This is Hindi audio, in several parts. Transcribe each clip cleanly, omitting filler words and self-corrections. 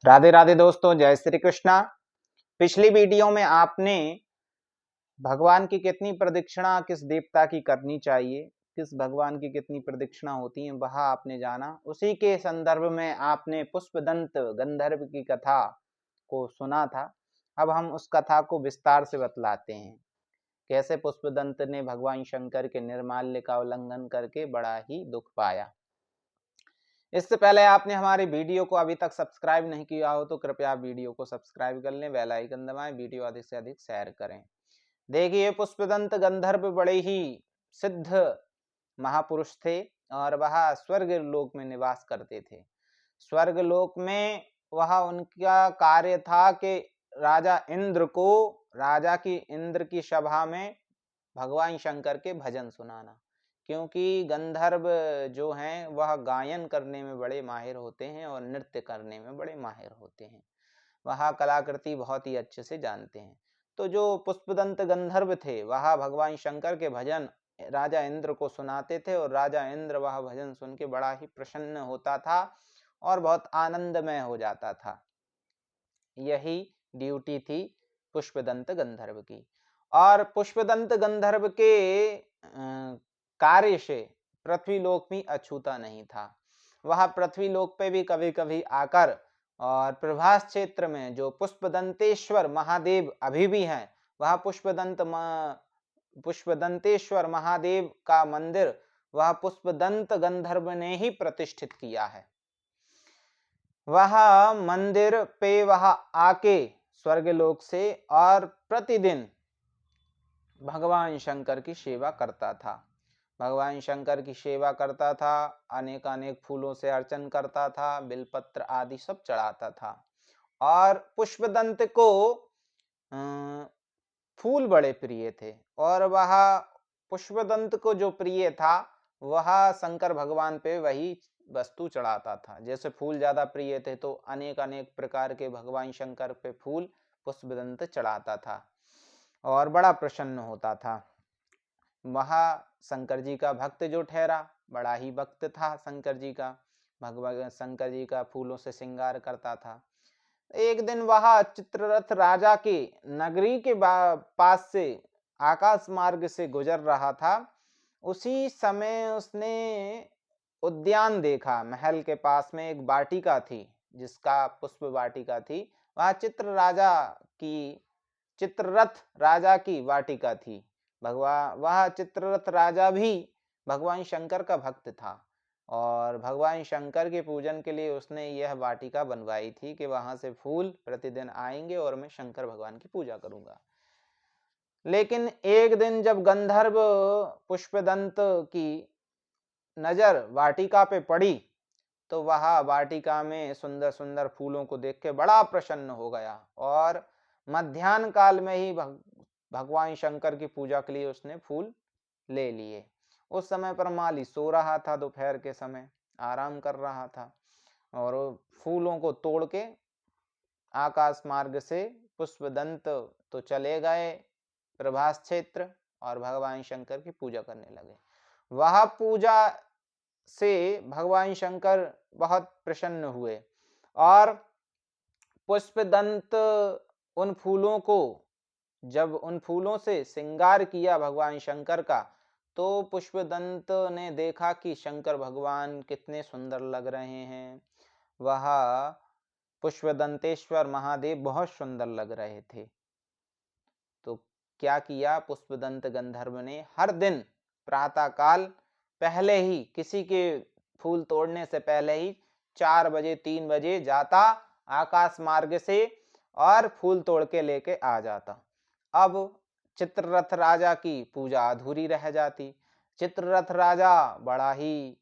राधे राधे दोस्तों, जय श्री कृष्णा। पिछली वीडियो में आपने भगवान की कितनी प्रदक्षिणा किस देवता की करनी चाहिए, किस भगवान की कितनी प्रदक्षिणा होती है, वह आपने जाना। उसी के संदर्भ में आपने पुष्पदंत गंधर्व की कथा को सुना था। अब हम उस कथा को विस्तार से बतलाते हैं, कैसे पुष्पदंत ने भगवान शंकर के निर्माल्य का उल्लंघन करके बड़ा ही दुख पाया। इससे पहले आपने हमारे वीडियो को अभी तक सब्सक्राइब नहीं किया हो तो कृपया वीडियो को सब्सक्राइब कर लें, बेल आइकन दबाएं, वीडियो अधिक से अधिक शेयर करें। देखिए, पुष्पदंत गंधर्व बड़े ही सिद्ध महापुरुष थे और वह स्वर्ग लोक में निवास करते थे। स्वर्ग लोक में वह उनका कार्य था कि राजा की इंद्र की सभा में भगवान शंकर के भजन सुनाना, क्योंकि गंधर्व जो हैं वह गायन करने में बड़े माहिर होते हैं और नृत्य करने में बड़े माहिर होते हैं। वह कलाकृति बहुत ही अच्छे से जानते हैं। तो जो पुष्पदंत गंधर्व थे वह भगवान शंकर के भजन राजा इंद्र को सुनाते थे और राजा इंद्र वह भजन सुन के बड़ा ही प्रसन्न होता था और बहुत आनंदमय हो जाता था। यही ड्यूटी थी पुष्पदंत गंधर्व की। और पुष्पदंत गंधर्व के कार्य से पृथ्वीलोक भी अछूता नहीं था। वह पृथ्वीलोक पे भी कभी कभी आकर और प्रभास क्षेत्र में जो पुष्पदंतेश्वर महादेव अभी भी हैं, वह पुष्पदंतेश्वर महादेव का मंदिर वह पुष्पदंत गंधर्व ने ही प्रतिष्ठित किया है। वह मंदिर पे वह आके स्वर्गलोक से और प्रतिदिन भगवान शंकर की सेवा करता था। भगवान शंकर की सेवा करता था, अनेक अनेक फूलों से अर्चन करता था, बिलपत्र आदि सब चढ़ाता था। और पुष्पदंत को फूल बड़े प्रिय थे और वह पुष्पदंत को जो प्रिय था वह शंकर भगवान पे वही वस्तु चढ़ाता था। जैसे फूल ज्यादा प्रिय थे तो अनेक अनेक प्रकार के भगवान शंकर पे फूल पुष्पदंत चढ़ाता था और बड़ा प्रसन्न होता था। वह शंकर जी का भक्त जो ठहरा, बड़ा ही भक्त था शंकर जी का। भगवान शंकर जी का फूलों से श्रृंगार करता था। एक दिन वह चित्ररथ राजा की नगरी के पास से आकाश मार्ग से गुजर रहा था। उसी समय उसने उद्यान देखा। महल के पास में एक वाटिका थी जिसका पुष्प वाटिका थी। वह चित्ररथ राजा की वाटिका थी। वह चित्ररथ राजा भी भगवान शंकर का भक्त था और भगवान शंकर के पूजन के लिए उसने यह वाटिका बनवाई थी कि वहां से फूल प्रतिदिन आएंगे और मैं शंकर भगवान की पूजा करूंगा। लेकिन एक दिन जब गंधर्व पुष्पदंत की नजर वाटिका पे पड़ी तो वह वाटिका में सुंदर सुंदर फूलों को देख के बड़ा प्रसन्न हो गया और मध्याह्न काल में ही भगवान शंकर की पूजा के लिए उसने फूल ले लिए। उस समय पर माली सो रहा था, दोपहर के समय आराम कर रहा था और फूलों को तोड़ के आकाश मार्ग से पुष्पदंत तो चले गए प्रभास क्षेत्र और भगवान शंकर की पूजा करने लगे। वह पूजा से भगवान शंकर बहुत प्रसन्न हुए और पुष्पदंत जब उन फूलों से श्रृंगार किया भगवान शंकर का, तो पुष्पदंत ने देखा कि शंकर भगवान कितने सुंदर लग रहे हैं। वह पुष्पदंतेश्वर महादेव बहुत सुंदर लग रहे थे। तो क्या किया पुष्पदंत गंधर्व ने, हर दिन प्रातः काल पहले ही किसी के फूल तोड़ने से पहले ही 4 बजे 3 बजे जाता आकाश मार्ग से और फूल तोड़ के लेके आ जाता। अब चित्ररथ राजा की पूजा अधूरी रह जाती। चित्ररथ राजा बड़ा ही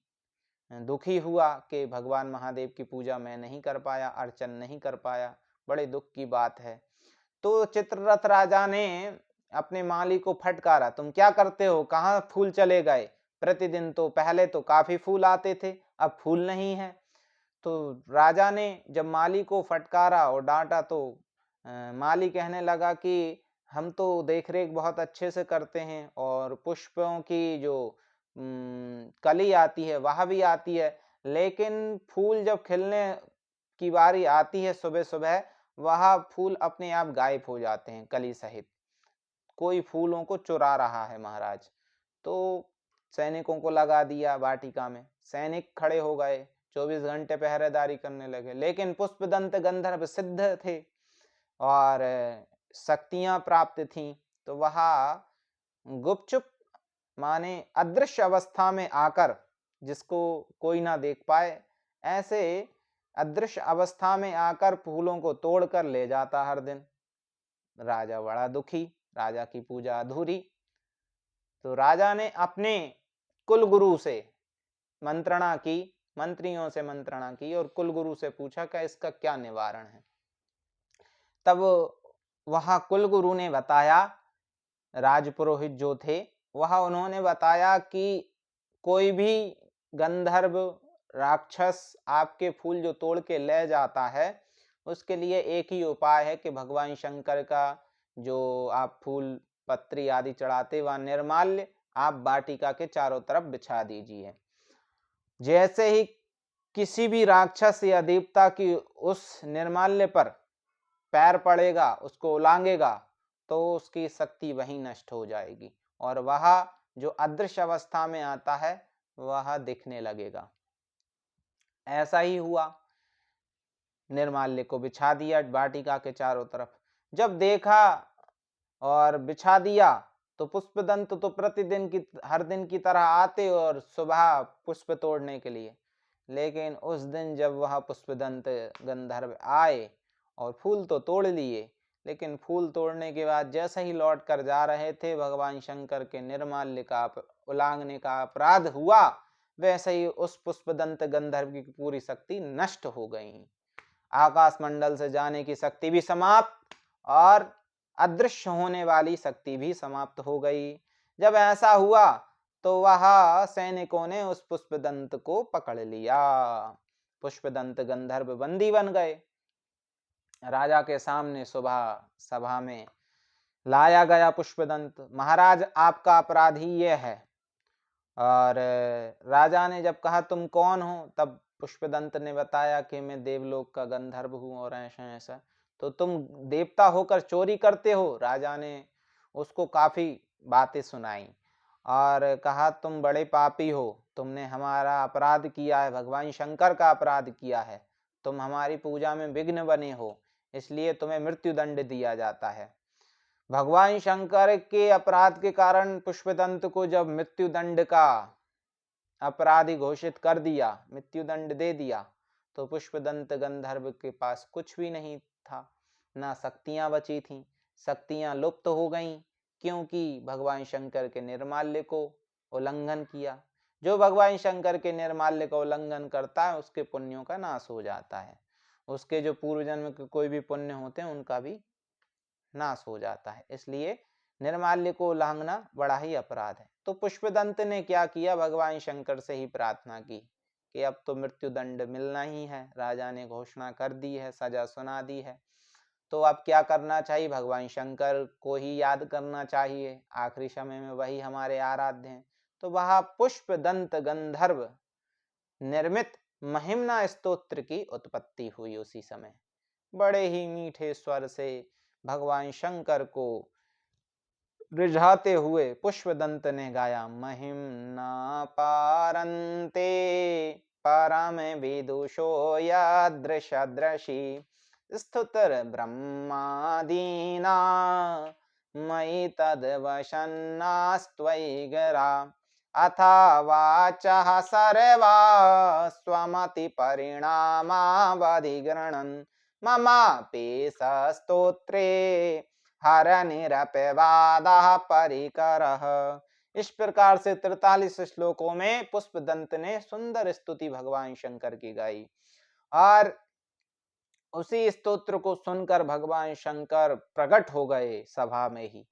दुखी हुआ कि भगवान महादेव की पूजा मैं नहीं कर पाया, अर्चन नहीं कर पाया, बड़े दुख की बात है। तो चित्ररथ राजा ने अपने माली को फटकारा, तुम क्या करते हो, कहाँ फूल चले गए? प्रतिदिन तो पहले तो काफी फूल आते थे, अब फूल नहीं है। तो राजा ने जब माली को फटकारा और डांटा तो माली कहने लगा कि हम तो देख रेख बहुत अच्छे से करते हैं और पुष्पों की जो कली आती है वह भी आती है, लेकिन फूल जब खिलने की बारी आती है सुबह सुबह, वह फूल अपने आप गायब हो जाते हैं कली सहित। कोई फूलों को चुरा रहा है महाराज। तो सैनिकों को लगा दिया वाटिका में, सैनिक खड़े हो गए, 24 घंटे पहरेदारी करने लगे। लेकिन पुष्पदंत गंधर्व सिद्ध थे और शक्तियां प्राप्त थीं, तो वह गुपचुप माने अदृश्य अवस्था में आकर, जिसको कोई ना देख पाए, ऐसे अदृश्य अवस्था में आकर फूलों को तोड़कर ले जाता हर दिन। राजा बड़ा दुखी, राजा की पूजा अधूरी। तो राजा ने अपने कुलगुरु से मंत्रणा की, मंत्रियों से मंत्रणा की और कुलगुरु से पूछा कि इसका क्या निवारण है। तब वहां कुलगुरु ने बताया, राजपुरोहित जो थे वह उन्होंने बताया कि कोई भी गंधर्व राक्षस आपके फूल जो तोड़ के ले जाता है, उसके लिए एक ही उपाय है कि भगवान शंकर का जो आप फूल पत्री आदि चढ़ाते वह निर्माल्य आप वाटिका के चारों तरफ बिछा दीजिए। जैसे ही किसी भी राक्षस या देवता की उस निर्माल्य पर पैर पड़ेगा, उसको उलांगेगा, तो उसकी शक्ति वहीं नष्ट हो जाएगी और वह जो अदृश्य अवस्था में आता है वह दिखने लगेगा। ऐसा ही हुआ, निर्माल्य को बिछा दिया वाटिका के चारों तरफ। जब देखा और बिछा दिया तो पुष्पदंत तो प्रतिदिन की हर दिन की तरह आते और सुबह पुष्प तोड़ने के लिए। लेकिन उस दिन जब वह पुष्पदंत गंधर्व आए और फूल तो तोड़ लिए, लेकिन फूल तोड़ने के बाद जैसे ही लौट कर जा रहे थे, भगवान शंकर के निर्माल्य का उल्लंघने का अपराध हुआ। वैसे ही उस पुष्पदंत गंधर्व की पूरी शक्ति नष्ट हो गई। आकाश मंडल से जाने की शक्ति भी समाप्त और अदृश्य होने वाली शक्ति भी समाप्त हो गई। जब ऐसा हुआ तो वह सैनिकों ने उस पुष्पदंत को पकड़ लिया। पुष्पदंत गंधर्व बंदी बन गए। राजा के सामने सुबह सभा में लाया गया पुष्पदंत। महाराज, आपका अपराध ही यह है। और राजा ने जब कहा तुम कौन हो, तब पुष्पदंत ने बताया कि मैं देवलोक का गंधर्व हूँ और ऐसा ऐसा। तो तुम देवता होकर चोरी करते हो? राजा ने उसको काफी बातें सुनाई और कहा तुम बड़े पापी हो, तुमने हमारा अपराध किया है, भगवान शंकर का अपराध किया है, तुम हमारी पूजा में विघ्न बने हो, इसलिए तुम्हें मृत्यु दंड दिया जाता है। भगवान शंकर के अपराध के कारण पुष्पदंत को जब मृत्यु दंड का अपराधी घोषित कर दिया, मृत्यु दंड दे दिया, तो पुष्पदंत गंधर्व के पास कुछ भी नहीं था, ना शक्तियां बची थीं। शक्तियां लुप्त हो गईं, क्योंकि भगवान शंकर के निर्माल्य को उल्लंघन किया। जो भगवान शंकर के निर्माल्य का उल्लंघन करता है उसके पुण्यों का नाश हो जाता है, उसके जो पूर्व जन्म के कोई भी पुण्य होते हैं उनका भी नाश हो जाता है। इसलिए निर्माल्य को उल्लंघना बड़ा ही अपराध है। तो पुष्पदंत ने क्या किया, भगवान शंकर से ही प्रार्थना की कि अब तो मृत्यु दंड मिलना ही है, राजा ने घोषणा कर दी है, सजा सुना दी है, तो अब क्या करना चाहिए? भगवान शंकर को ही याद करना चाहिए, आखिरी समय में वही हमारे आराध्य हैं। तो वह पुष्पदंत गंधर्व निर्मित महिम्ना स्तोत्र की उत्पत्ति हुई उसी समय। बड़े ही मीठे स्वर से भगवान शंकर को रिझाते हुए पुष्पदंत ने गाया, महिम्ना पारंते परम विदुषो यादृशदृशि स्तुतर ब्रह्मादीना मयि तद्वशन्नास्त्वयि गिरा अथा वाचः सर्वा स्वमति परिणामावधिगृह्णन् ममापि स्तोत्रे हरनिरपवादः परिकरः। इस प्रकार से 43 श्लोकों में पुष्पदंत ने सुंदर स्तुति भगवान शंकर की गाई और उसी स्तोत्र को सुनकर भगवान शंकर प्रकट हो गए सभा में ही।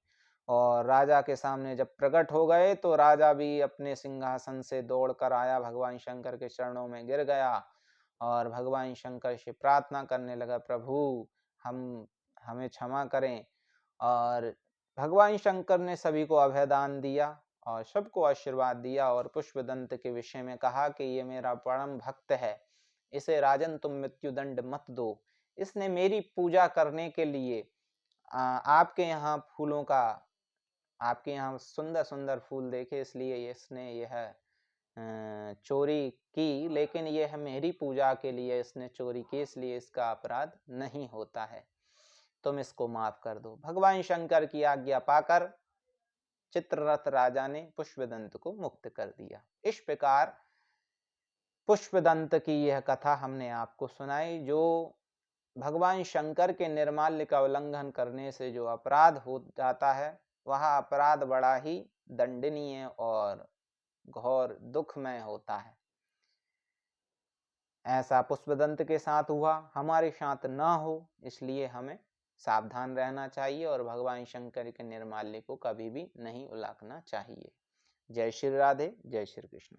और राजा के सामने जब प्रकट हो गए तो राजा भी अपने सिंहासन से दौड़कर आया, भगवान शंकर के चरणों में गिर गया और भगवान शंकर से प्रार्थना करने लगा, प्रभु हमें क्षमा करें। और भगवान शंकर ने सभी को अभयदान दिया और सबको आशीर्वाद दिया और पुष्पदंत के विषय में कहा कि ये मेरा परम भक्त है, इसे राजन तुम मृत्युदंड मत दो। इसने मेरी पूजा करने के लिए आपके यहाँ फूलों का, आपके यहाँ सुंदर सुंदर फूल देखे इसलिए इसने यह चोरी की, लेकिन यह मेरी पूजा के लिए इसने चोरी की, इसलिए इसका अपराध नहीं होता है, तुम इसको माफ कर दो। भगवान शंकर की आज्ञा पाकर चित्ररथ राजा ने पुष्पदंत को मुक्त कर दिया। इस प्रकार पुष्पदंत की यह कथा हमने आपको सुनाई। जो भगवान शंकर के निर्माल्य का उल्लंघन करने से जो अपराध हो जाता है, वह अपराध बड़ा ही दंडनीय और घोर दुखमय होता है। ऐसा पुष्पदंत के साथ हुआ, हमारे साथ ना हो, इसलिए हमें सावधान रहना चाहिए और भगवान शंकर के निर्माल्य को कभी भी नहीं उलाकना चाहिए। जय श्री राधे, जय श्री कृष्ण।